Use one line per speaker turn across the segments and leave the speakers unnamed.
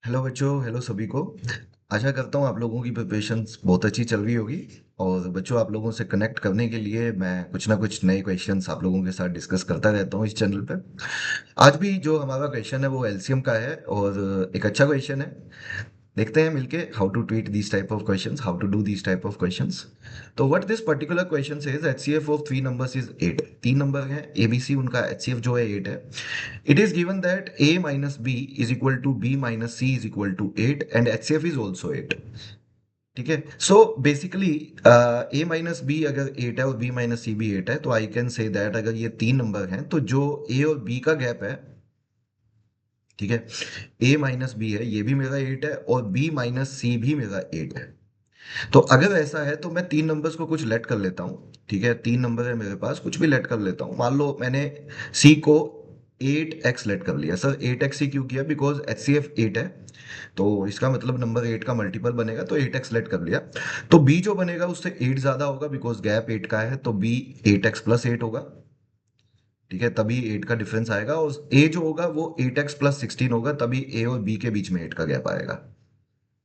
Hello बच्चों, hello सभी को। आशा करता हूँ आप लोगों की प्रिपरेशंस बहुत अच्छी चल रही होगी। और बच्चों, आप लोगों से कनेक्ट करने के लिए मैं कुछ ना कुछ नए क्वेश्चंस आप लोगों के साथ डिस्कस करता रहता हूँ इस चैनल पे। आज भी जो हमारा क्वेश्चन है वो एलसीएम का है और एक अच्छा क्वेश्चन है। देखते हैं मिलके how to treat this type of questions, how to do this type of questions. तो what this particular question says HCF of three numbers is 8। तीन नंबर हैं एबीसी, उनका एचसीएफ जो है 8 है। It is given that a minus b is equal to b minus c is equal to 8 and HCF is also 8। ठीक है, so basically a minus B अगर 8 है और b माइनस सी भी 8 है तो आई कैन से दैट अगर ये तीन नंबर हैं तो जो a और b का गैप है, ठीक है, a माइनस बी है ये भी मेरा 8 है और b माइनस सी भी मेरा 8 है। तो अगर ऐसा है तो मैं तीन नंबर्स को कुछ लेट कर लेता हूँ। ठीक है, तीन नंबर है मेरे पास, कुछ भी लेट कर लेता हूँ। मान लो मैंने सी को 8x लेट कर लिया। सर 8x ही क्यों किया? बिकॉज एच सी एफ 8 है, तो इसका मतलब नंबर 8 का मल्टीपल बनेगा, तो 8x लेट कर लिया। तो b जो बनेगा उससे 8 ज्यादा होगा बिकॉज गैप 8 का है, तो b 8x प्लस 8 होगा। ठीक है, तभी 8 का डिफरेंस आएगा। और a जो होगा वो 8x प्लस 16 होगा, तभी a और b के बीच में 8 का गैप आएगा।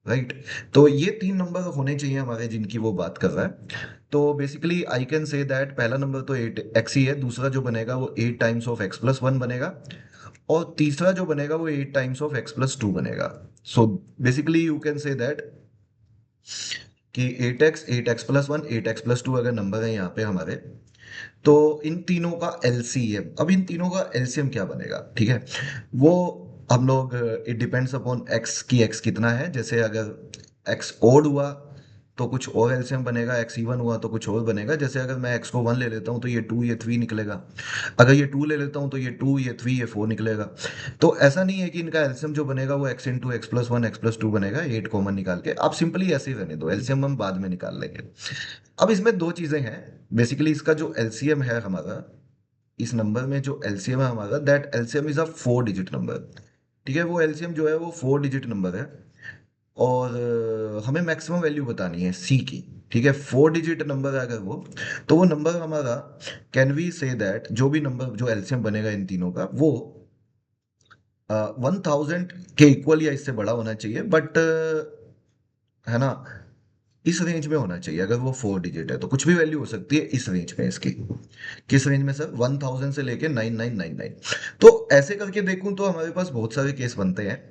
राइट, तो ये तीन नंबर होने चाहिए हमारे जिनकी वो बात कर रहा है। तो basically I can say that पहला नंबर तो 8x ही है, दूसरा जो बनेगा वो 8 टाइम्स ऑफ x प्लस 1 बनेगा, और तीसरा जो बनेगा वो 8 टाइम्स ऑफ x प्लस 2 बनेगा। So basically you can say that कि 8x 8x plus 1 8x plus 2 अगर नंबर है यहाँ पे हमारे, तो इन तीनों का एलसीएम, अब इन तीनों का एलसीएम क्या बनेगा? ठीक है, वो हम लोग, इट डिपेंड्स अपॉन एक्स की, एक्स कितना है। जैसे अगर एक्स ओड हुआ तो कुछ और एलसीएम बनेगा, एक्स इवन हुआ तो कुछ और बनेगा। जैसे अगर मैं एक्स को 1 ले लेता हूँ तो ये 2 ये 3 निकलेगा। अगर ये 2 ले लेता हूँ तो ये 2 ये 3 ये 4 निकलेगा। तो ऐसा नहीं है कि इनका एलसीएम जो बनेगा वो x into x plus 1 x plus 2 बनेगा, 8 कॉमन निकाल के। आप सिंपली ऐसे ही रहने दो, एलसीएम हम बाद में निकाल लेंगे। अब इसमें दो चीजें हैं। बेसिकली इसका जो एलसीएम है हमारा, इस नंबर में जो एलसीएम है हमारा, that LCM is a 4 digit number. ठीक है, वो एलसीएम जो है वो 4 डिजिट नंबर है। और हमें मैक्सिमम वैल्यू बतानी है सी की। ठीक है, 4 डिजिट नंबर है अगर वो, तो वो नंबर हमारा, कैन वी से दैट जो भी नंबर जो एलसीएम बनेगा इन तीनों का वो 1000 के इक्वल या इससे बड़ा होना चाहिए। बट है ना, इस रेंज में होना चाहिए। अगर वो 4 डिजिट है तो कुछ भी वैल्यू हो सकती है इस रेंज में इसकी। किस रेंज में सर? 1000 से लेके 9999। तो ऐसे करके देखूं तो हमारे पास बहुत सारे केस बनते हैं।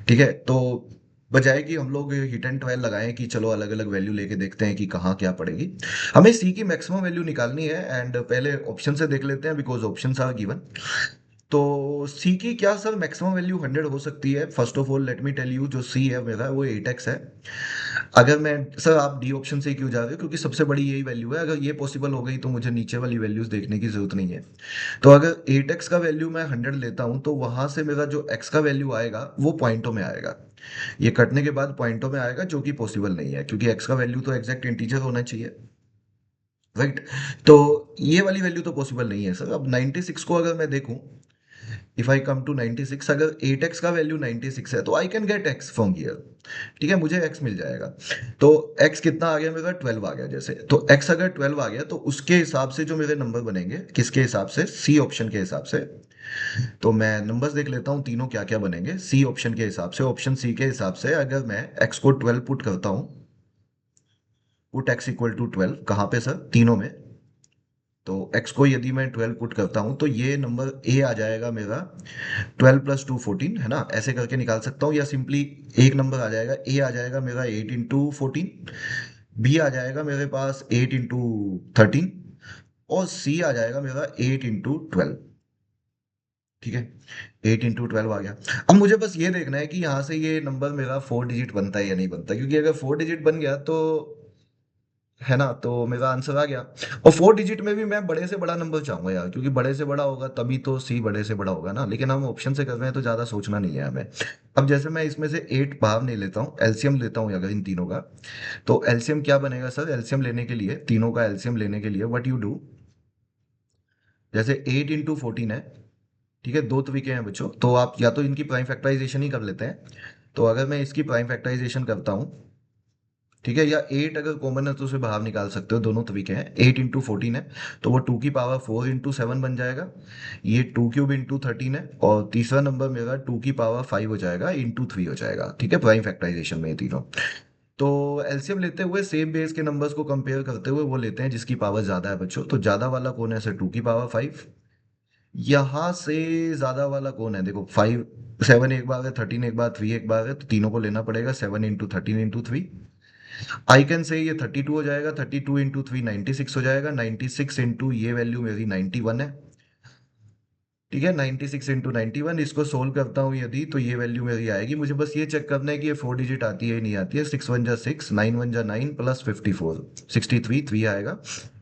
ठीक है, तो बजाय कि हम लोग हिट एंड ट्रायल लगाएं कि चलो अलग अलग वैल्यू लेके देखते हैं कि कहाँ क्या पड़ेगी, हमें सी की मैक्सिमम वैल्यू निकालनी है। एंड पहले ऑप्शन से देख लेते हैं बिकॉज ऑप्शंस आर गिवन। तो सी की क्या सर मैक्सिमम वैल्यू 100 हो सकती है? First of all let me tell you, जो सी है मेरा वो 8x है। अगर मैं, सर आप डी ऑप्शन से क्यों जा रहे हो? क्योंकि सबसे बड़ी यही वैल्यू है। अगर ये पॉसिबल हो गई तो मुझे नीचे वाली वैल्यूज देखने की जरूरत नहीं है। तो अगर 8x का वैल्यू मैं 100 लेता हूं तो वहां से मेरा जो x का वैल्यू आएगा वो पॉइंटों में आएगा। ये कटने के बाद पॉइंटों में आएगा, जो कि पॉसिबल नहीं है क्योंकि x का वैल्यू तो एग्जैक्ट इंटीजर होना चाहिए। राइट, तो ये वाली वैल्यू तो पॉसिबल नहीं है सर। अब 96 को अगर मैं देखूं, इफ आई कम टू 96, अगर 8x का वैल्यू 96 है तो I can get x from here. ठीक है, मुझे x मिल जाएगा। तो x कितना आ गया मेरा? 12 आ गया। जैसे तो x अगर 12 आ गया तो उसके हिसाब से जो मेरे नंबर बनेंगे, किसके हिसाब से? सी ऑप्शन के हिसाब से। तो मैं नंबर्स देख लेता हूँ तीनों क्या क्या बनेंगे सी ऑप्शन के हिसाब से। ऑप्शन सी के हिसाब से अगर मैं x को 12 पुट करता हूँ, पुट x इक्वल टू 12 कहाँ पे सर? तीनों में। तो x को यदि मैं 12 पुट करता हूं तो ये नंबर a आ जाएगा मेरा 12 प्लस 2 14, है ना? ऐसे करके निकाल सकता हूँ, या सिंपली एक नंबर आ जाएगा, a आ जाएगा मेरा 8 इंटू 14, b आ जाएगा मेरे पास 8 इंटू 13, और c आ जाएगा मेरा 8 इंटू 12। ठीक है, 8 इंटू 12 आ गया। अब मुझे बस ये देखना है कि यहाँ से ये नंबर मेरा 4 डिजिट बनता है या नहीं बनता, क्योंकि अगर 4 डिजिट बन गया तो, है ना, तो मेरा आंसर आ गया। और 4 डिजिट में भी मैं बड़े से बड़ा नंबर चाहूंगा यार, क्योंकि बड़े से बड़ा होगा तभी तो सी बड़े से बड़ा होगा ना। लेकिन हम ऑप्शन से कर रहे हैं तो ज्यादा सोचना नहीं है हमें। अब जैसे मैं इसमें से 8 बाहर नहीं लेता हूँ, एलसीएम लेता हूँ अगर इन तीनों का, तो एलसीएम क्या बनेगा सर? एलसीएम लेने के लिए, तीनों का एलसीएम लेने के लिए व्हाट यू डू, जैसे 8 इंटू 14 है। ठीक है, दो तरीके हैं बच्चों, तो आप या तो इनकी प्राइम फैक्टराइजेशन ही कर लेते हैं। तो अगर मैं इसकी प्राइम फैक्टराइजेशन करता हूँ, ठीक है, या 8 अगर कॉमन है तो उसे बाहर निकाल सकते हो, दोनों तरीके हैं। 8 × 14 है तो वो 2 की पावर 4 × 7 बन जाएगा, ये 2³ × 13 है, और तीसरा नंबर मेरा 2 की पावर 5 हो जाएगा, × 3 हो जाएगा। ठीक है, प्राइम फैक्टराइजेशन में ये तीनों। तो एलसीएम लेते हुए सेम बेस के नंबर्स को कंपेयर करते हुए वो लेते हैं जिसकी पावर ज्यादा है बच्चों। तो ज्यादा वाला कौन है, सर 2 की पावर 5। यहां से ज्यादा वाला कौन है, देखो 5 7 एक बार है, 13 एक बार, 3 एक बार है, तो तीनों को लेना पड़ेगा। 7 × 13 × 3, आई कैन से ये 32 हो जाएगा, 32 × 3 96 हो जाएगा, 96 इंटू ये वैल्यू मेरी 91 है। ठीक है, 96 × 91, इसको सोल्व करता हूँ यदि, तो ये वैल्यू मेरी आएगी। मुझे बस ये चेक करना है कि ये 4 डिजिट आती है या नहीं आती है। 6 1 जा 6, 9 1 जा 9, प्लस 54 63 3 आएगा,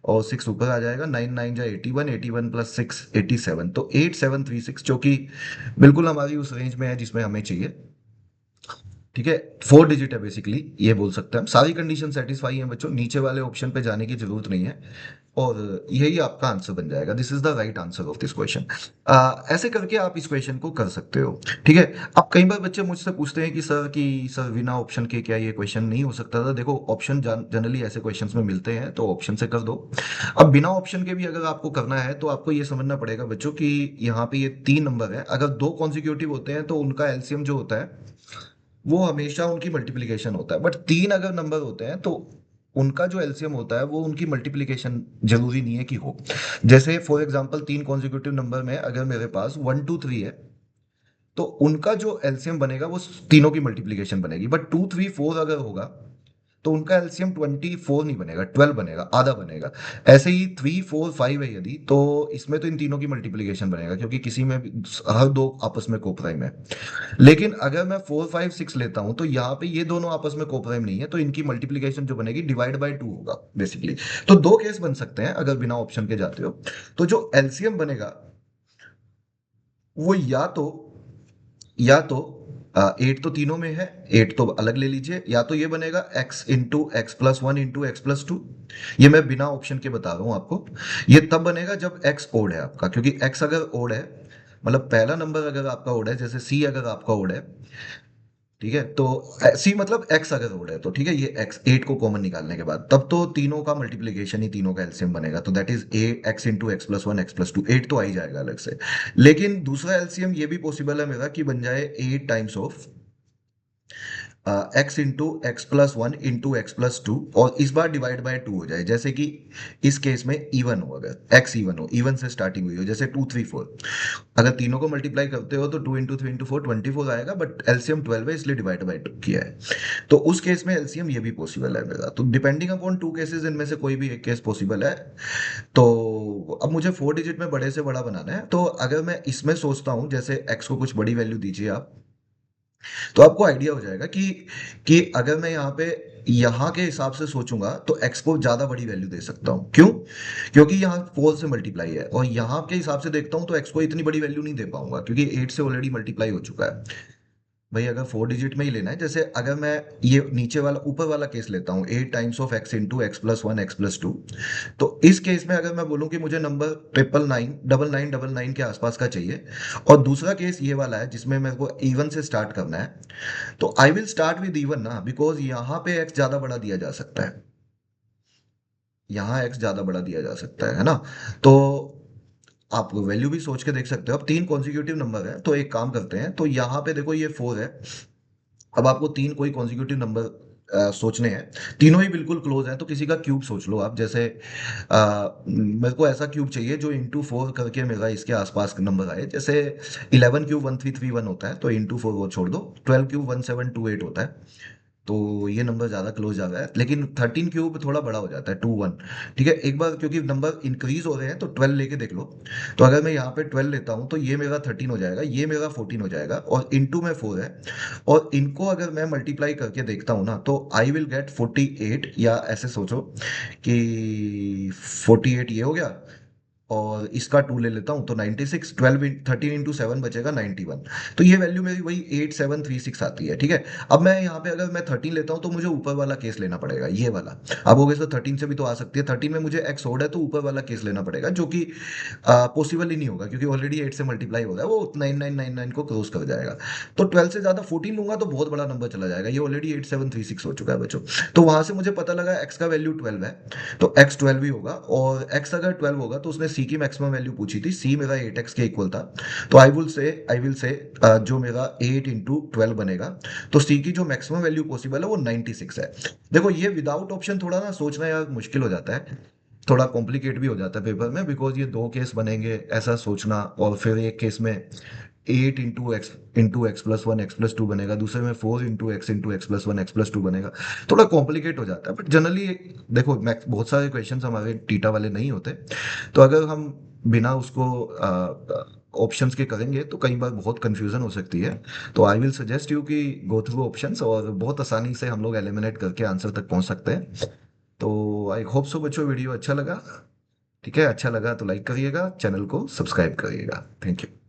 और 6 ऊपर आ जाएगा। 9 9 जा 81, 81 प्लस 6 87, तो 8736, जो कि बिल्कुल हमारी उस रेंज में है जिसमें हमें चाहिए। ठीक है, 4 डिजिट है बेसिकली, ये बोल सकते हैं हम। सारी कंडीशन सेटिस्फाई है बच्चों, नीचे वाले ऑप्शन पे जाने की जरूरत नहीं है, और यही आपका आंसर बन जाएगा। This is the right answer of this question. ऐसे करके आप इस क्वेश्चन को कर सकते हो। ठीक है, अब कई बार बच्चे मुझसे पूछते हैं कि सर बिना ऑप्शन के क्या ये क्वेश्चन नहीं हो सकता था। देखो, ऑप्शन जनरली ऐसे क्वेश्चंस में मिलते हैं तो ऑप्शन से कर दो। अब बिना ऑप्शन के भी अगर आपको करना है तो आपको ये समझना पड़ेगा बच्चों कि यहाँ पे ये 3 नंबर है, अगर 2 कॉन्जिक्यूटिव होते हैं तो उनका एलसीएम जो होता है वो हमेशा उनकी मल्टीप्लिकेशन होता है। बट 3 अगर नंबर होते हैं तो उनका जो एलसीएम होता है वो उनकी मल्टीप्लिकेशन जरूरी नहीं है कि हो। जैसे फॉर एग्जांपल 3 कॉन्जिक्यूटिव नंबर में अगर मेरे पास 1 2 3 है, तो उनका जो एलसीएम बनेगा वो तीनों की मल्टीप्लिकेशन बनेगी। बट 2 3 4 अगर होगा तो उनका एलसीएम 24 नहीं बनेगा, 12 बनेगा, आधा बनेगा। ऐसे ही 3 4 5 है यदि, तो इसमें तो इन तीनों की मल्टीप्लिकेशन बनेगा, क्योंकि किसी में हर दो आपस में कोप्राइम है। लेकिन अगर मैं 4 5 6 लेता हूं तो यहाँ पे ये दोनों आपस में कोप्राइम नहीं है, तो इनकी मल्टीप्लिकेशन जो बनेगी डिवाइड बाय 2 होगा बेसिकली। तो दो केस बन सकते हैं अगर बिना ऑप्शन के जाते हो। तो जो एलसीएम बनेगा वो या तो 8 तो तीनों में है, 8 तो अलग ले लीजिए, या तो ये बनेगा x × x+1 × x+2। ये मैं बिना ऑप्शन के बता रहा हूं आपको। ये तब बनेगा जब x ओड है आपका, क्योंकि x अगर ओड है, मतलब पहला नंबर अगर आपका ओड है, जैसे c अगर आपका ओड है, ठीक है, तो सी मतलब x अगर ओड है, तो ठीक है, ये x 8 को कॉमन निकालने के बाद तब तो तीनों का मल्टीप्लिकेशन ही तीनों का एलसीएम बनेगा, तो that is a x × x+1 x+2, 8 तो आ ही जाएगा अलग से। लेकिन दूसरा एलसीएम ये भी पॉसिबल है मेरा कि बन जाए 8 times of x × x+1 × x+2, और इस बार डिवाइड बाय 2 हो जाए। जैसे कि इस केस में इवन हो, अगर x इवन हो, इवन से स्टार्टिंग हुई हो, जैसे 2 3 4, अगर तीनों को मल्टीप्लाई करते हो तो 2 × 3 × 4 24 आएगा, बट एलसीएम 12 है इसलिए डिवाइड बाय 2 किया है। तो उस केस में एलसीएम ये भी पॉसिबल है मेरा। तो डिपेंडिंग अपॉन 2 केसेस, इनमें से कोई भी एक केस पॉसिबल है। तो अब मुझे 4 डिजिट में बड़े से बड़ा बनाना है, तो अगर मैं इसमें सोचता हूँ, जैसे x को कुछ बड़ी वैल्यू दीजिए आप, तो आपको आइडिया हो जाएगा कि अगर मैं यहाँ के हिसाब से सोचूंगा तो x को ज्यादा बड़ी वैल्यू दे सकता हूँ। क्यों? क्योंकि यहाँ 4 से मल्टीप्लाई है, और यहाँ के हिसाब से देखता हूँ तो x को इतनी बड़ी वैल्यू नहीं दे पाऊंगा, क्योंकि 8 से ऑलरेडी मल्टीप्लाई हो चुका है। भाई अगर 4 डिजिट में ही लेना है, जैसे अगर मैं ये नीचे वाला ऊपर वाला केस लेता हूँ, 8 times of x × x+1 x+2, तो इस केस में अगर मैं बोलूं कि मुझे नंबर 999 के आसपास का चाहिए, और दूसरा केस ये वाला है जिसमें मेरे को इवन से स्टार्ट करना है, तो I will start with even ना, बिकॉज यहाँ पे x ज्यादा बड़ा दिया जा सकता है, यहाँ x ज्यादा बड़ा दिया जा सकता है ना। तो आप वैल्यू भी सोच के देख सकते हो। अब 3 कॉन्जिक्यूटिव नंबर है, तो एक काम करते हैं, तो यहाँ पे देखो ये 4 है। अब आपको 3 कोई कॉन्जिक्यूटिव नंबर सोचने हैं, तीनों ही बिल्कुल क्लोज हैं, तो किसी का क्यूब सोच लो आप। जैसे मेरे को ऐसा क्यूब चाहिए जो × 4 करके मेरा इसके आसपास नंबर आए। जैसे 11³ 1331 होता है, तो × 4 वो छोड़ दो। 12³ 1728 होता है, तो ये नंबर ज्यादा क्लोज जा रहा है। लेकिन 13³ थोड़ा बड़ा हो जाता है, 21। ठीक है, एक बार क्योंकि नंबर इंक्रीज हो रहे हैं तो 12 लेके देख लो। तो अगर मैं यहाँ पे 12 लेता हूँ तो ये मेरा 13 हो जाएगा, ये मेरा 14 हो जाएगा, और इंटू में 4 है, और इनको अगर मैं मल्टीप्लाई करके देखता हूँ ना, तो आई विल गेट 48, या ऐसे सोचो कि 48 ये हो गया, और इसका 2 ले लेता हूँ तो 96, 13 इंटू 7 बचेगा 91। तो ये वैल्यू मेरी वही 8736 आती है। ठीक है, अब मैं यहाँ पे अगर मैं 13 लेता हूँ तो मुझे ऊपर वाला केस लेना पड़ेगा, ये वाला। अब हो गए तो 13 से भी तो आ सकती है, 13 में मुझे एक्स ओड है तो ऊपर वाला केस लेना पड़ेगा, जो कि पॉसिबल ही नहीं होगा क्योंकि ऑलरेडी 8 से मल्टीप्लाई हो रहा है, वो 9999 को क्रॉस कर जाएगा। तो 12 से ज्यादा 14 लूंगा तो बहुत बड़ा नंबर चला जाएगा, ये ऑलरेडी 8736 हो चुका है बच्चों। तो वहां से मुझे पता लगा एक्स का वैल्यू 12 है, तो एक्स 12 ही होगा। और एक्स अगर 12 होगा तो उसने सी की मैक्सिमम वैल्यू पूछी थी, सी मेरा 8x के इक्वल था। तो आई विल से जो मेरा 8 इंटू 12 बनेगा, तो सी की जो मैक्सिमम वैल्यू पॉसिबल है वो 96 है। देखो ये विदाउट ऑप्शन थोड़ा ना सोचना यार मुश्किल हो जाता है, थोड़ा कॉम्प्लिकेट भी हो जाता है पेपर में, बिकॉज ये दो केस बनेंगे ऐसा सोचना, और फिर एक केस में 8 into x plus 1 x plus 2 बनेगा, दूसरे में 4 into x plus 1 x plus 2 बनेगा। थोड़ा कॉम्प्लिकेट हो जाता है, बट जनरली देखो मैक्स बहुत सारे क्वेश्चन हमारे टीटा वाले नहीं होते, तो अगर हम बिना उसको ऑप्शंस के करेंगे तो कई बार बहुत कंफ्यूजन हो सकती है। तो आई विल सजेस्ट यू कि गो थ्रू ऑप्शंस, और बहुत आसानी से हम लोग एलिमिनेट करके आंसर तक पहुंच सकते हैं। तो आई होप सो बच्चों वीडियो अच्छा लगा। ठीक है, अच्छा लगा तो लाइक करिएगा, चैनल को सब्सक्राइब करिएगा। Thank you.